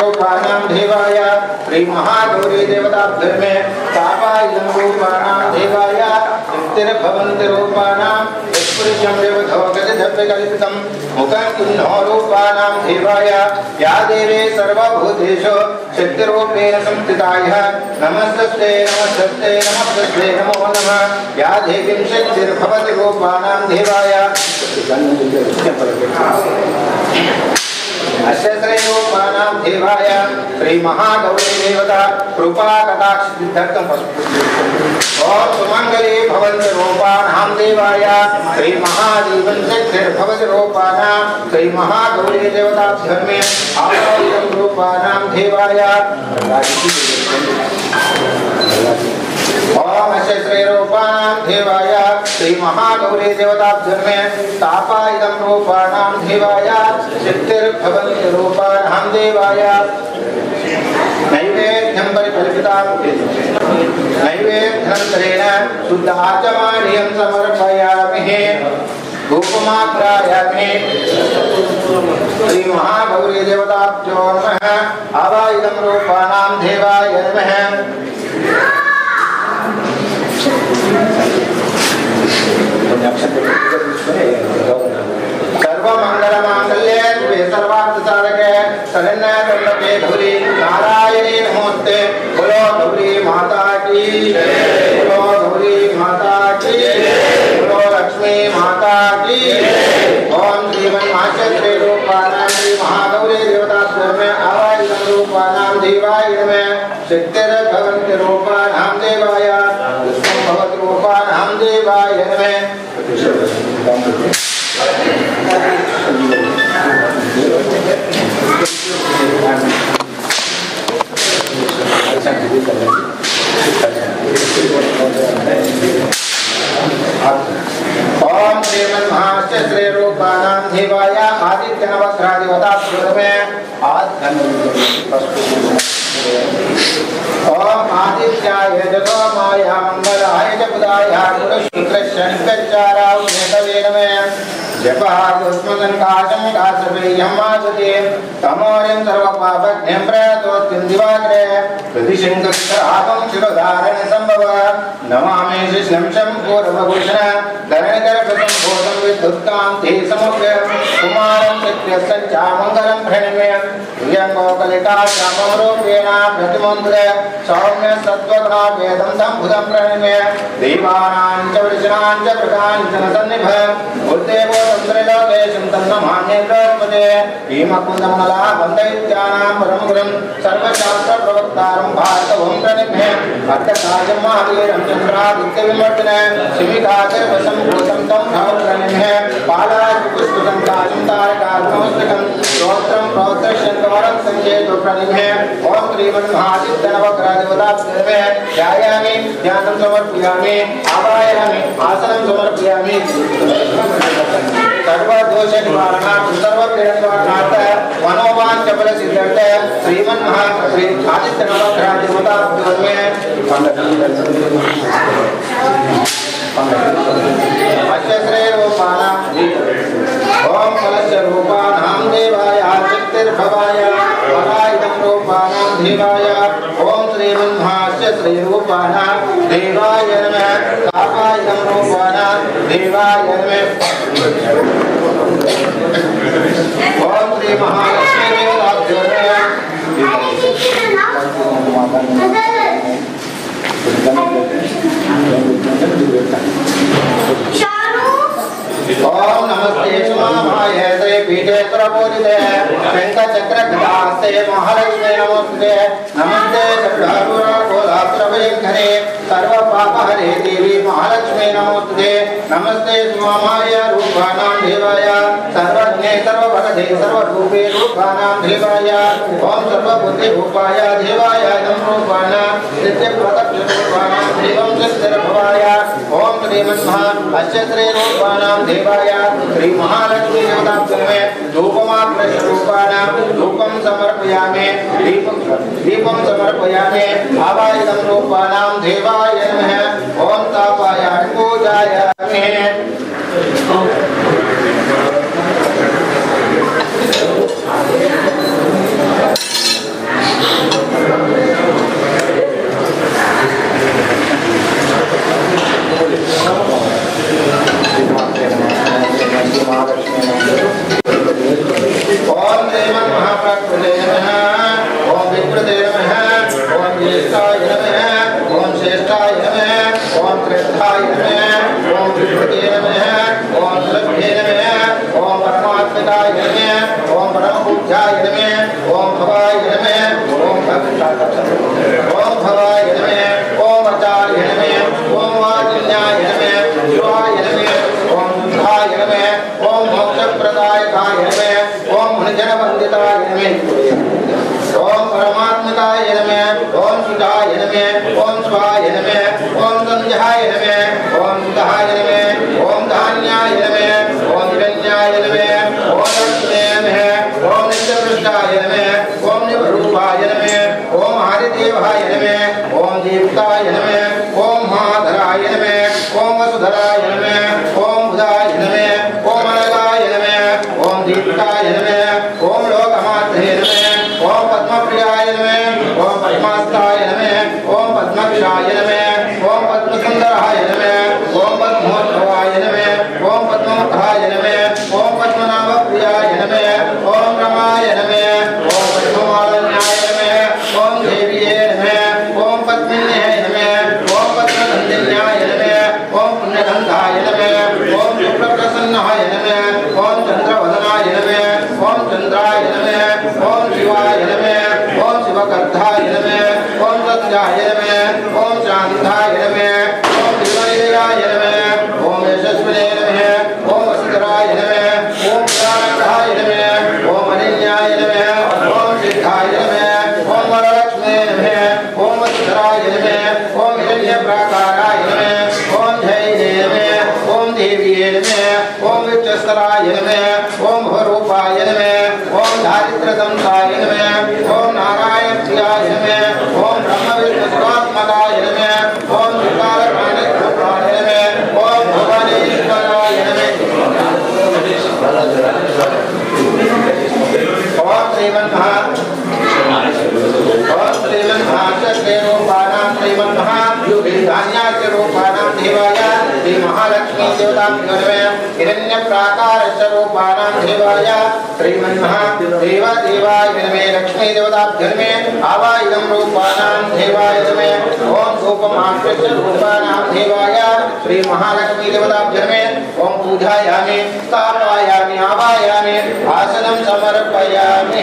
रूपाणां देवाय श्री महागौरी देवताभ्यर्मे तापायं रूपाणां देवाय युक्तिर्भवन्ति रूपाणां यत्पुरुषं देवधोगजधव्यकल्पितं मुखं किन्नो रूपाणां देवाय या देवी सर्वभूतेषु शक्तिरूपेण संस्थिताय नमस्ते नमस्ते नमस्ते नमो नमः या देवीं शक्तिर्भवति रूपाणां देवाय अश्वश्रेयोपानां देवाय श्री महागौरी देवता कृपा कटाक्ष सिद्ध्यर्थं ओम सुमंगले भवन्ति रूपाणां देवाय श्री महादेवं शक्तिर्भवति रूपाणां श्री महागौरी देवताभ्यर्मे आवाहनं रूपाणां देवाय ओम अश्वश्रेयोपानां देवाय श्री महागौरी देवताभ्यर्मे तापायं रूपाणां देवाय शक्तिर्भवन्ति रूपाणां देवाय नैवेद्यं परिकल्पितां नैवेद्यन्तरेण शुद्धाचमार्यं समर्पयामि धूपमाग्रायामि श्री महागौरी देवताभ्यो नमः आवाहितं रूपाणां देवाय नमः सर्वमंगलमांगल्ये शिवे सर्वार्थसाधके शरण्ये त्र्यंबके गौरी नारायणी नमोस्ते बोलो गौरी माता की बोलो गौरी माता की बोलो लक्ष्मी माता की ओम श्रीमन्माश्री रूपाणां श्री महागौरी देवताभ्यर्मे आवाहितं रूपाणां देवाय नमः शक्तिर्भवन्ति रूपाणां देवाय पुष्पं भवति रूपाणां देवाय नमः ओम श्रीमन्महाश्री रूपाणां देवाय आदित्य नवग्रहाधिपताभ्यर्मे ओम आदित्याय जगमाय मंगलाय च बुधाय गुरुशुक्रस्य निकच्चाराय नेतवे नमः जपः गुस्मदन्काशं काशवेयं मासुते तमोरिं सर्वपापज्ञं प्रयतोत्तिं दिवाकरे प्रतिशङ्करापं शिरोधारण संभव नमामि शिश्नं पूर्वभूषण धरणिधरप्रसम्भूतं विद्युत्कान्ते समुग्रं कुमारं सत्यसञ्चामङ्गलं प्रणम्य प्रियङ्गोकलिका श्यामरूपेण प्रतिमन्त्र सौम्य सत्त्वगुणाभेदं सम्भुतं प्रणम्य देवानां च वृषणां च प्रकाञ्चन सन्निभ बुद्धेवो तन्त्रलोकेशं तन्नमान्ये बृहस्पते भीमकुन्दमला बन्धैत्यानां परमगुरुं सर्वशास्त्रप्रवक्तारं भार्गवं प्रणम्य अर्थकार्यं महावीरं चन्द्रादित्यविमर्दने शिविकातिर्वसम्भूतं तं भव प्रणम्य पालापुष्पसङ्काशं तारकाग्नमस्तकं स्तोत्रं प्रोत्रशङ्कवरं सञ्चेतो प्रणम्य ओम श्रीमन्महादित्यनवग्रहाधिपताभ्यर्मे ध्यायामि ध्यानं समर्पयामि आवाहयामि आसनं समर्पयामि सर्वदोषनिवारणार्थं सर्वपीडनिवारणार्थं मनोवाञ्छफलसिद्ध्यर्थं श्रीमन्महाश्री आदित्यनवग्रहाधिपताभ्यर्मे अश्वश्रेयोपानां ओम फलस्य रूपाणां देवाय शक्तिर्भवाय वरायुधं रूपाणां देवाय ओम श्रीमन्महाश्री रूपाणां देवाय नमः तापायुधं रूपाणां देवाय नमः ओम श्री महालक्ष्मी देवताभ्यो ओम नमस्ते सुमामाय श्री पीठे प्रबोधिते शंखचक्रगदास्ते महालक्ष्मी नमोस्ते नमस्ते चक्रकोलात्रभयंकरे सर्वपापहरे देवी महालक्ष्मी नमोस्ते नमस्ते सुमामाय रूपाणां देवाय सर्वज्ञे सर्वभगदे सर्वरूपे रूपाणां देवाय ओम सर्वबुद्धि रूपाय देवाय नम रूपाणां नित्यप्रत्यक्ष रूपाणां देवं शक्तिर्भवाय ओम श्रीमन्महा अश्वश्री रूपाणां देवाय श्री महालक्ष्मी देवताभ्यर्मे धूपमाग्रशरूपाणां धूपं समर्पयामि दीपं समर्पयामि आवाहितं रूपाणां देवाय नमः ओम तापाय पूजायामि विष्णुते नमः ओम विकृते नमः ओम ज्येष्ठाय नमः ओम श्रेष्ठाय नमः ओम कृष्णाय नमः ओम विकृते नमः ओम लभ्ये नमः ओम परमात्मकाय नमः ओम परमपूज्याय नमः ओम भवाय नमः ओम भवाय नमः ओम आचार्य नमः ओम वाजिन्याय नमः शिवाय नमः ओम शुद्धाय नमः ओम मोक्षप्रदायकाय नमः ओम मुनिजनवन्दिताय नमः ओम परमात्मकाय नमः ओम सुधाय नमः ओम स्वाय नमः ओम संध्याय नमः ओम सुधाय नमः ओम धान्याय नमः ओम हिरण्याय नमः ओम लक्ष्मे नमः ओम नित्यपृष्ठाय नमः ओम निवरूपाय नमः ओम हरिदेवाय नमः ओम दीप्ताय नमः ओम महाधराय नमः ओम वसुधराय नमः ओम बुधाय नमः ओम अनगाय नमः ओम दीप्ताय नमः ओम लोकमात्रे नमः ओम पद्मप्रियाय नमः ओम पद्मास्ताय नमः ओम पद्मक्षाय नमः ओम पद्मसुंदराय नमः ओम पद्मोत्सवाय नमः ओम पद्ममुखाय नमः ओम पद्मनाभप्रियाय नमः ओम रमाय नमः ओम पद्ममालन्याय नमः ओम देव्ये नमः ओम पद्मिन्ये नमः ओम पद्मनन्दिन्याय नमः ओम पुण्यगन्धाय नमः ओम शुक्लप्रसन्नाय नमः ओम चन्द्रवदनाय नमः ओम चन्द्राय नमः ओम शिवाय नमः ओम शिवकर्ताय नमः ओम सत्याय नमः ओम शान्ताय नमः ओम विष्णुदेवाय नमः ओम यशस्विने नमः ओम वसुधराय नमः ओम प्राणाय नमः ओम अनिल्याय नमः ओम सिद्धाय नमः ओम वरलक्ष्मे नमः ओम वसुधराय नमः ओम हिरण्यप्राकाराय नमः ओम जयिने नमः ओम देव्ये नमः ओम विच्चस्तराय नमः ओम भवरूपाय नमः ओम दारिद्र्यदंसाय नमः ओम नारायणप्रियाय नमः ओम ब्रह्मविष्णुशिवात्मकाय नमः ओम विकारप्राणिरूपाय नमः ओम भुवनेश्वराय नमः ओम श्रीमन्महाशक्तिरूपाणां श्रीमन्महाधान्यास्यरूपाणां देवाय श्रीमहालक्ष्मी देवताभ्यो हिरण्यप्राकारस्य रूपाणां देवाय श्रीमन्महादेवाय नमः लक्ष्मी देवताभ्यो आवायुधं रूपाणां देवाय नमः ओम धूपमाश्रित्य रूपाणां देवाय श्रीमहालक्ष्मी देवताभ्यो ओम पूजायामि स्थापयामि आवायामि आसनं समर्पयामि